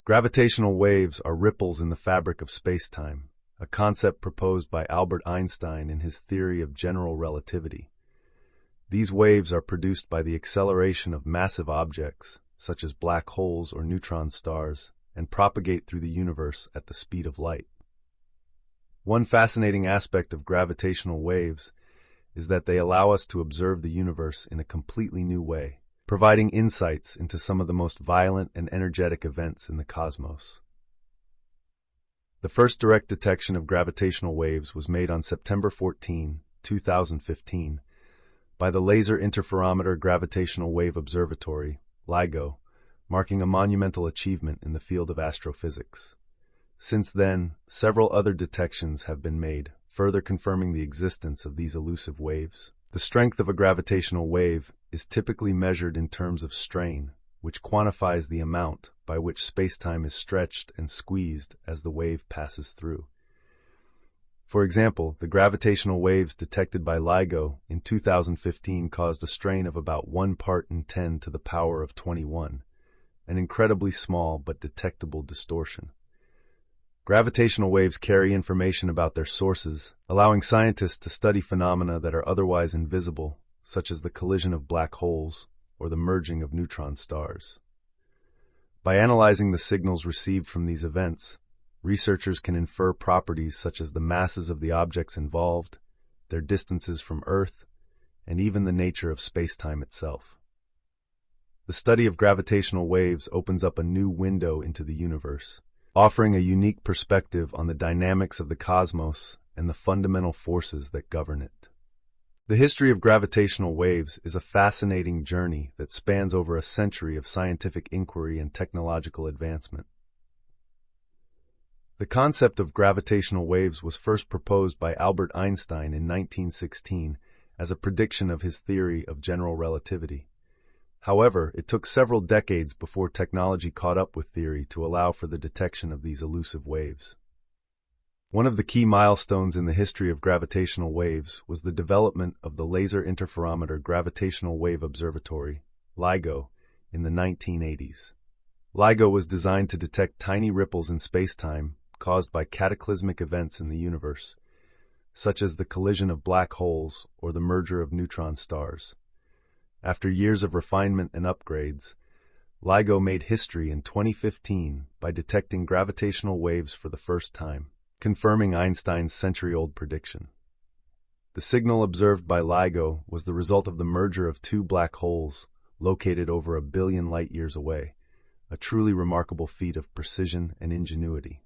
Gravitational waves are ripples in the fabric of spacetime, a concept proposed by Albert Einstein in his theory of general relativity. These waves are produced by the acceleration of massive objects, such as black holes or neutron stars, and propagate through the universe at the speed of light. One fascinating aspect of gravitational waves is that they allow us to observe the universe in a completely new way, providing insights into some of the most violent and energetic events in the cosmos. The first direct detection of gravitational waves was made on September 14, 2015, by the Laser Interferometer Gravitational Wave Observatory, LIGO, marking a monumental achievement in the field of astrophysics. Since then, several other detections have been made, further confirming the existence of these elusive waves. The strength of a gravitational wave is typically measured in terms of strain, which quantifies the amount by which spacetime is stretched and squeezed as the wave passes through. For example, the gravitational waves detected by LIGO in 2015 caused a strain of about 1 part in 10 to the power of 21, an incredibly small but detectable distortion. Gravitational waves carry information about their sources, allowing scientists to study phenomena that are otherwise invisible, such as the collision of black holes or the merging of neutron stars. By analyzing the signals received from these events, researchers can infer properties such as the masses of the objects involved, their distances from Earth, and even the nature of spacetime itself. The study of gravitational waves opens up a new window into the universe, offering a unique perspective on the dynamics of the cosmos and the fundamental forces that govern it. The history of gravitational waves is a fascinating journey that spans over a century of scientific inquiry and technological advancement. The concept of gravitational waves was first proposed by Albert Einstein in 1916 as a prediction of his theory of general relativity. However, it took several decades before technology caught up with theory to allow for the detection of these elusive waves. One of the key milestones in the history of gravitational waves was the development of the Laser Interferometer Gravitational Wave Observatory, LIGO, in the 1980s. LIGO was designed to detect tiny ripples in spacetime caused by cataclysmic events in the universe, such as the collision of black holes or the merger of neutron stars. After years of refinement and upgrades, LIGO made history in 2015 by detecting gravitational waves for the first time, confirming Einstein's century-old prediction. The signal observed by LIGO was the result of the merger of two black holes located over 1 billion light-years away, a truly remarkable feat of precision and ingenuity.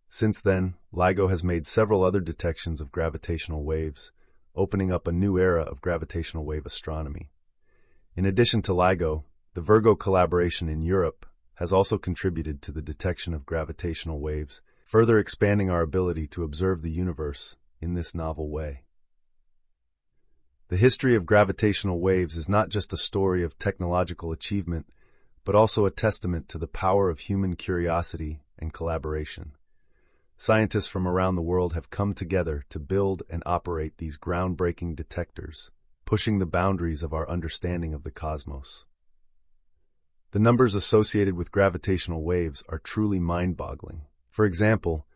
Since then, LIGO has made several other detections of gravitational waves, opening up a new era of gravitational wave astronomy. In addition to LIGO, the Virgo collaboration in Europe has also contributed to the detection of gravitational waves, further expanding our ability to observe the universe in this novel way. The history of gravitational waves is not just a story of technological achievement, but also a testament to the power of human curiosity and collaboration. Scientists from around the world have come together to build and operate these groundbreaking detectors, pushing the boundaries of our understanding of the cosmos. The numbers associated with gravitational waves are truly mind-boggling. For example,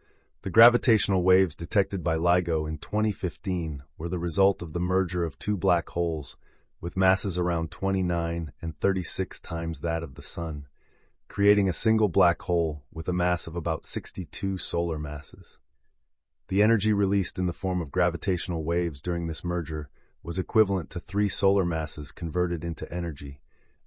the gravitational waves detected by LIGO in 2015 were the result of the merger of two black holes with masses around 29 and 36 times that of the Sun, creating a single black hole with a mass of about 62 solar masses. The energy released in the form of gravitational waves during this merger was equivalent to 3 solar masses converted into energy,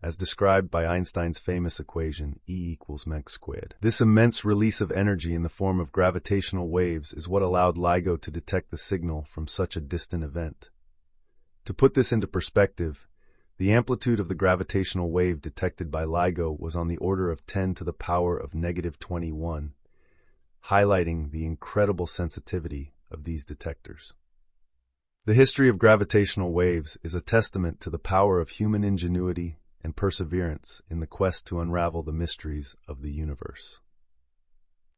as described by Einstein's famous equation E=mc². This immense release of energy in the form of gravitational waves is what allowed LIGO to detect the signal from such a distant event. To put this into perspective, the amplitude of the gravitational wave detected by LIGO was on the order of 10 to the power of -21, highlighting the incredible sensitivity of these detectors. The history of gravitational waves is a testament to the power of human ingenuity and perseverance in the quest to unravel the mysteries of the universe.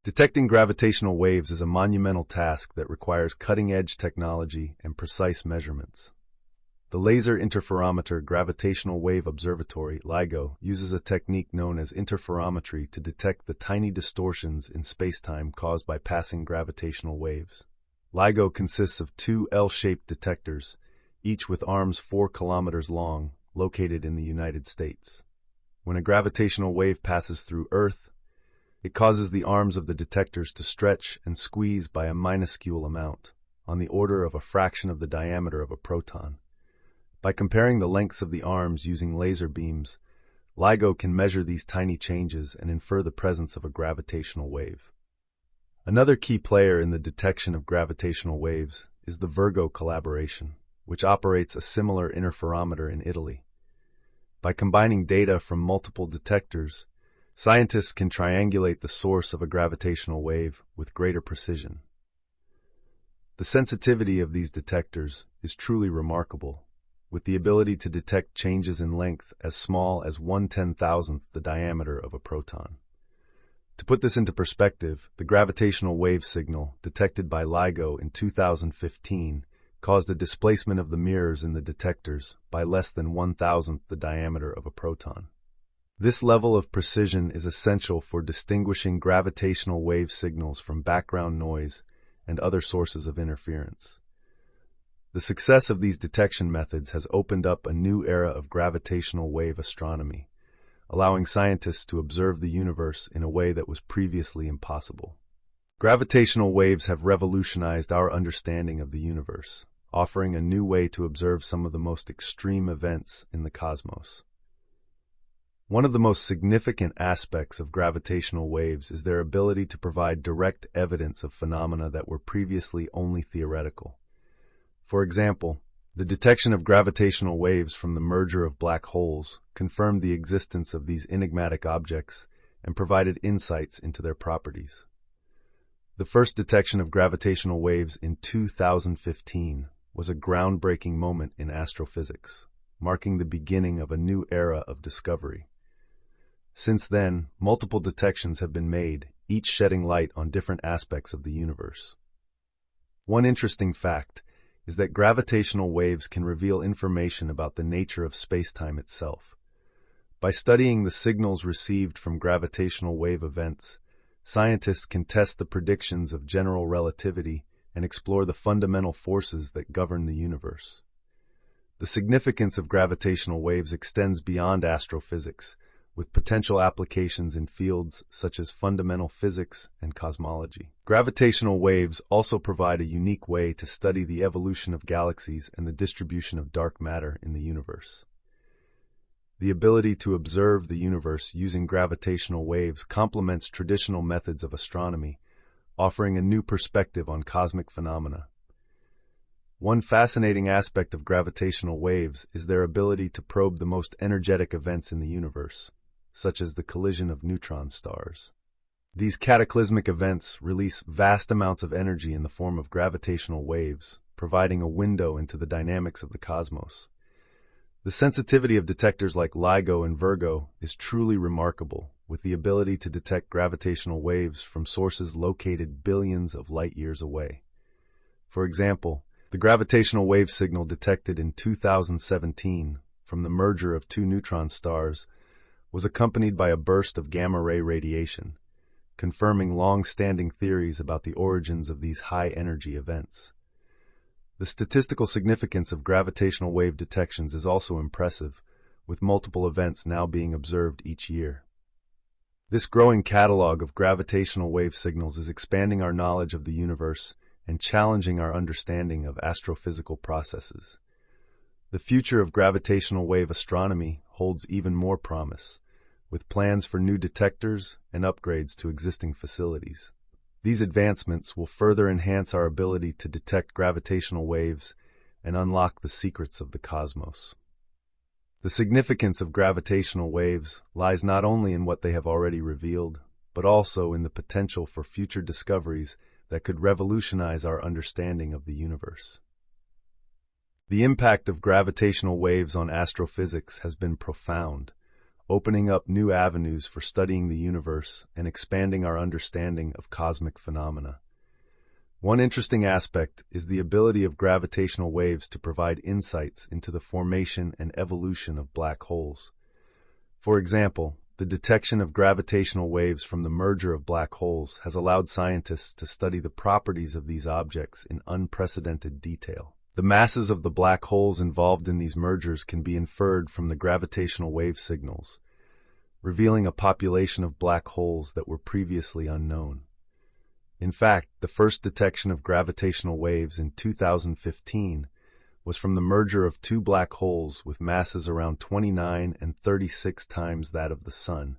Detecting gravitational waves is a monumental task that requires cutting-edge technology and precise measurements. The Laser Interferometer Gravitational Wave Observatory, LIGO, uses a technique known as interferometry to detect the tiny distortions in spacetime caused by passing gravitational waves. LIGO consists of two L-shaped detectors, each with arms 4 kilometers long, located in the United States. When a gravitational wave passes through Earth, it causes the arms of the detectors to stretch and squeeze by a minuscule amount, on the order of a fraction of the diameter of a proton. By comparing the lengths of the arms using laser beams, LIGO can measure these tiny changes and infer the presence of a gravitational wave. Another key player in the detection of gravitational waves is the Virgo collaboration, which operates a similar interferometer in Italy. By combining data from multiple detectors, scientists can triangulate the source of a gravitational wave with greater precision. The sensitivity of these detectors is truly remarkable, with the ability to detect changes in length as small as 1/10,000th the diameter of a proton. To put this into perspective, the gravitational wave signal detected by LIGO in 2015 caused a displacement of the mirrors in the detectors by less than 1,000th the diameter of a proton. This level of precision is essential for distinguishing gravitational wave signals from background noise and other sources of interference. The success of these detection methods has opened up a new era of gravitational wave astronomy, allowing scientists to observe the universe in a way that was previously impossible. Gravitational waves have revolutionized our understanding of the universe, offering a new way to observe some of the most extreme events in the cosmos. One of the most significant aspects of gravitational waves is their ability to provide direct evidence of phenomena that were previously only theoretical. For example, the detection of gravitational waves from the merger of black holes confirmed the existence of these enigmatic objects and provided insights into their properties. The first detection of gravitational waves in 2015 was a groundbreaking moment in astrophysics, marking the beginning of a new era of discovery. Since then, multiple detections have been made, each shedding light on different aspects of the universe. One interesting fact is that gravitational waves can reveal information about the nature of spacetime itself. By studying the signals received from gravitational wave events, scientists can test the predictions of general relativity and explore the fundamental forces that govern the universe. The significance of gravitational waves extends beyond astrophysics, with potential applications in fields such as fundamental physics and cosmology. Gravitational waves also provide a unique way to study the evolution of galaxies and the distribution of dark matter in the universe. The ability to observe the universe using gravitational waves complements traditional methods of astronomy, offering a new perspective on cosmic phenomena. One fascinating aspect of gravitational waves is their ability to probe the most energetic events in the universe, such as the collision of neutron stars. These cataclysmic events release vast amounts of energy in the form of gravitational waves, providing a window into the dynamics of the cosmos. The sensitivity of detectors like LIGO and Virgo is truly remarkable, with the ability to detect gravitational waves from sources located billions of light-years away. For example, the gravitational wave signal detected in 2017 from the merger of two neutron stars was accompanied by a burst of gamma-ray radiation, confirming long-standing theories about the origins of these high-energy events. The statistical significance of gravitational wave detections is also impressive, with multiple events now being observed each year. This growing catalog of gravitational wave signals is expanding our knowledge of the universe and challenging our understanding of astrophysical processes. The future of gravitational wave astronomy holds even more promise, with plans for new detectors and upgrades to existing facilities. These advancements will further enhance our ability to detect gravitational waves and unlock the secrets of the cosmos. The significance of gravitational waves lies not only in what they have already revealed, but also in the potential for future discoveries that could revolutionize our understanding of the universe. The impact of gravitational waves on astrophysics has been profound, opening up new avenues for studying the universe and expanding our understanding of cosmic phenomena. One interesting aspect is the ability of gravitational waves to provide insights into the formation and evolution of black holes. For example, the detection of gravitational waves from the merger of black holes has allowed scientists to study the properties of these objects in unprecedented detail. The masses of the black holes involved in these mergers can be inferred from the gravitational wave signals, revealing a population of black holes that were previously unknown. In fact, the first detection of gravitational waves in 2015 was from the merger of two black holes with masses around 29 and 36 times that of the Sun,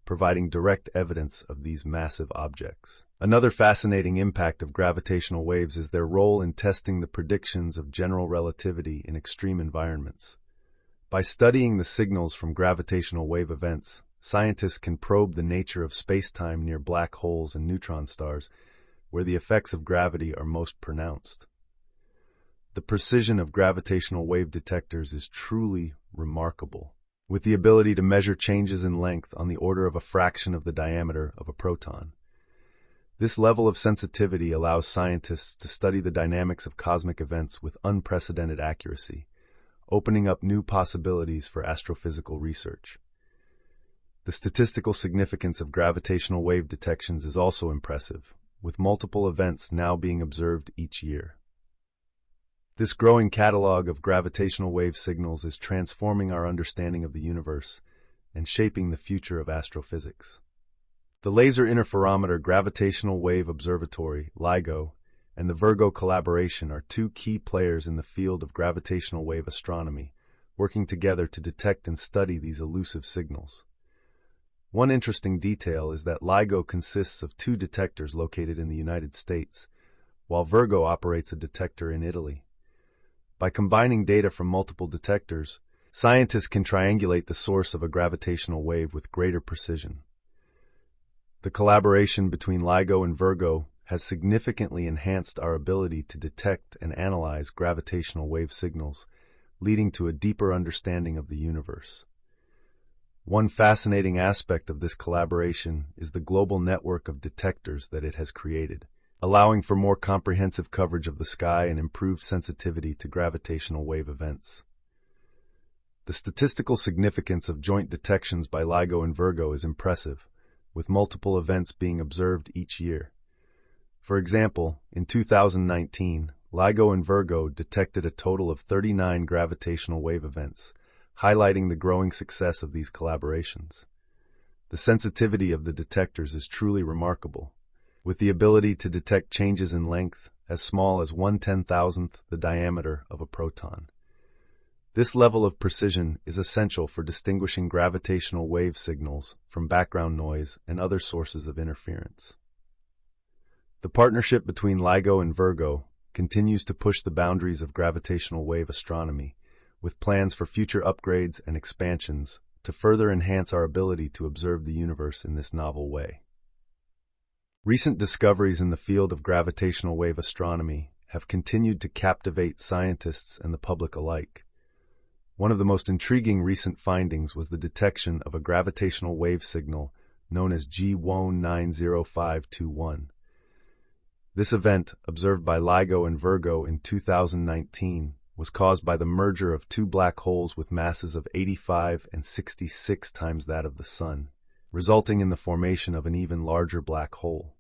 providing direct evidence of these massive objects. Another fascinating impact of gravitational waves is their role in testing the predictions of general relativity in extreme environments. By studying the signals from gravitational wave events, scientists can probe the nature of space-time near black holes and neutron stars, where the effects of gravity are most pronounced. The precision of gravitational wave detectors is truly remarkable, with the ability to measure changes in length on the order of a fraction of the diameter of a proton. This level of sensitivity allows scientists to study the dynamics of cosmic events with unprecedented accuracy, opening up new possibilities for astrophysical research. The statistical significance of gravitational wave detections is also impressive, with multiple events now being observed each year. This growing catalog of gravitational wave signals is transforming our understanding of the universe and shaping the future of astrophysics. The Laser Interferometer Gravitational Wave Observatory, LIGO, and the Virgo collaboration are two key players in the field of gravitational wave astronomy, working together to detect and study these elusive signals. One interesting detail is that LIGO consists of two detectors located in the United States, while Virgo operates a detector in Italy. By combining data from multiple detectors, scientists can triangulate the source of a gravitational wave with greater precision. The collaboration between LIGO and Virgo has significantly enhanced our ability to detect and analyze gravitational wave signals, leading to a deeper understanding of the universe. One fascinating aspect of this collaboration is the global network of detectors that it has created, allowing for more comprehensive coverage of the sky and improved sensitivity to gravitational wave events. The statistical significance of joint detections by LIGO and Virgo is impressive, with multiple events being observed each year. For example, in 2019, LIGO and Virgo detected a total of 39 gravitational wave events, highlighting the growing success of these collaborations. The sensitivity of the detectors is truly remarkable, with the ability to detect changes in length as small as 1/10,000th the diameter of a proton. This level of precision is essential for distinguishing gravitational wave signals from background noise and other sources of interference. The partnership between LIGO and Virgo continues to push the boundaries of gravitational wave astronomy, with plans for future upgrades and expansions to further enhance our ability to observe the universe in this novel way. Recent discoveries in the field of gravitational wave astronomy have continued to captivate scientists and the public alike. One of the most intriguing recent findings was the detection of a gravitational wave signal known as G1 90521. This event, observed by LIGO and Virgo in 2019, was caused by the merger of two black holes with masses of 85 and 66 times that of the Sun, resulting in the formation of an even larger black hole.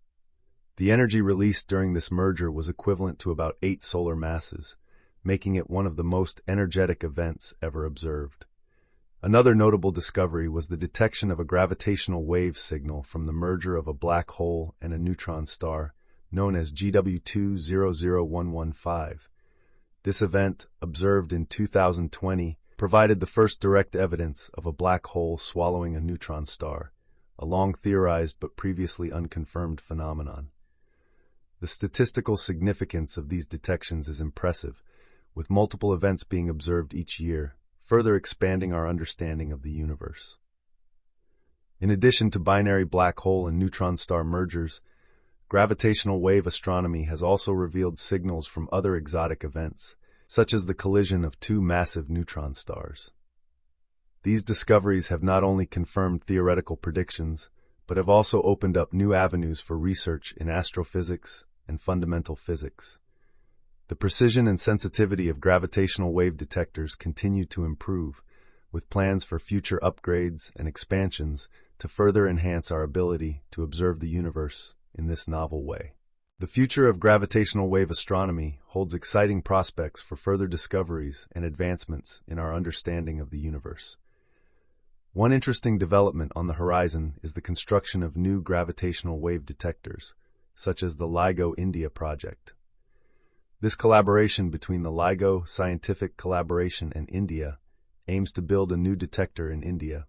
The energy released during this merger was equivalent to about 8 solar masses, making it one of the most energetic events ever observed. Another notable discovery was the detection of a gravitational wave signal from the merger of a black hole and a neutron star, known as GW2-00115. This event, observed in 2020, provided the first direct evidence of a black hole swallowing a neutron star, a long-theorized but previously unconfirmed phenomenon. The statistical significance of these detections is impressive, with multiple events being observed each year, further expanding our understanding of the universe. In addition to binary black hole and neutron star mergers, gravitational wave astronomy has also revealed signals from other exotic events, such as the collision of two massive neutron stars. These discoveries have not only confirmed theoretical predictions, but have also opened up new avenues for research in astrophysics and fundamental physics. The precision and sensitivity of gravitational wave detectors continue to improve, with plans for future upgrades and expansions to further enhance our ability to observe the universe in this novel way. The future of gravitational wave astronomy holds exciting prospects for further discoveries and advancements in our understanding of the universe. One interesting development on the horizon is the construction of new gravitational wave detectors, such as the LIGO India project. This collaboration between the LIGO Scientific Collaboration and India aims to build a new detector in India,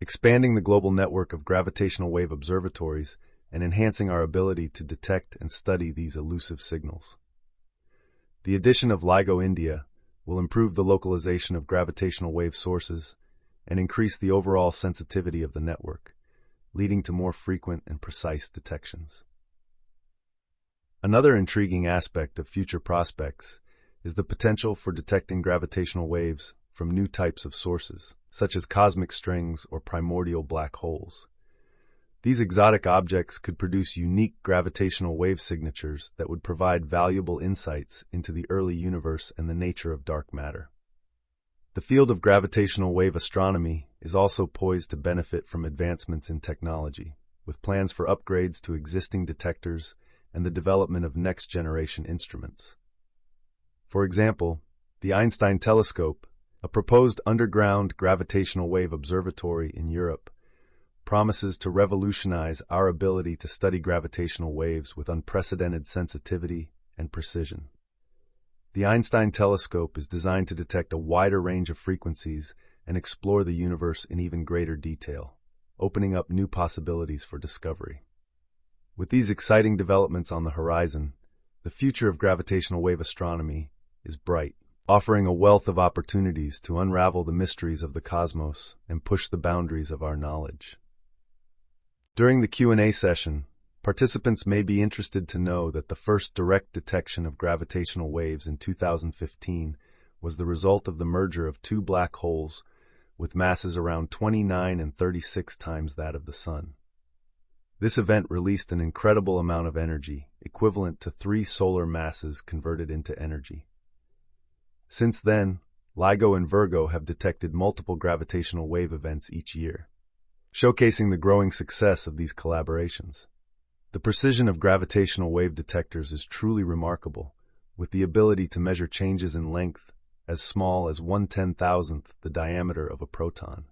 expanding the global network of gravitational wave observatories and enhancing our ability to detect and study these elusive signals. The addition of LIGO India will improve the localization of gravitational wave sources and increase the overall sensitivity of the network, leading to more frequent and precise detections. Another intriguing aspect of future prospects is the potential for detecting gravitational waves from new types of sources, such as cosmic strings or primordial black holes. These exotic objects could produce unique gravitational wave signatures that would provide valuable insights into the early universe and the nature of dark matter. The field of gravitational wave astronomy is also poised to benefit from advancements in technology, with plans for upgrades to existing detectors and the development of next-generation instruments. For example, the Einstein telescope, a proposed underground gravitational wave observatory in Europe, promises to revolutionize our ability to study gravitational waves with unprecedented sensitivity and precision. The Einstein telescope is designed to detect a wider range of frequencies and explore the universe in even greater detail, opening up new possibilities for discovery. With these exciting developments on the horizon, the future of gravitational wave astronomy is bright, offering a wealth of opportunities to unravel the mysteries of the cosmos and push the boundaries of our knowledge. During the Q&A session, participants may be interested to know that the first direct detection of gravitational waves in 2015 was the result of the merger of two black holes with masses around 29 and 36 times that of the Sun. This event released an incredible amount of energy, equivalent to 3 solar masses converted into energy. Since then, LIGO and Virgo have detected multiple gravitational wave events each year, showcasing the growing success of these collaborations. The precision of gravitational wave detectors is truly remarkable, with the ability to measure changes in length as small as 1/10,000th the diameter of a proton.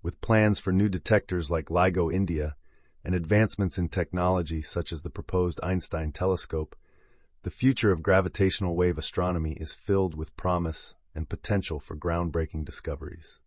With plans for new detectors like LIGO India and advancements in technology such as the proposed Einstein telescope, the future of gravitational wave astronomy is filled with promise and potential for groundbreaking discoveries.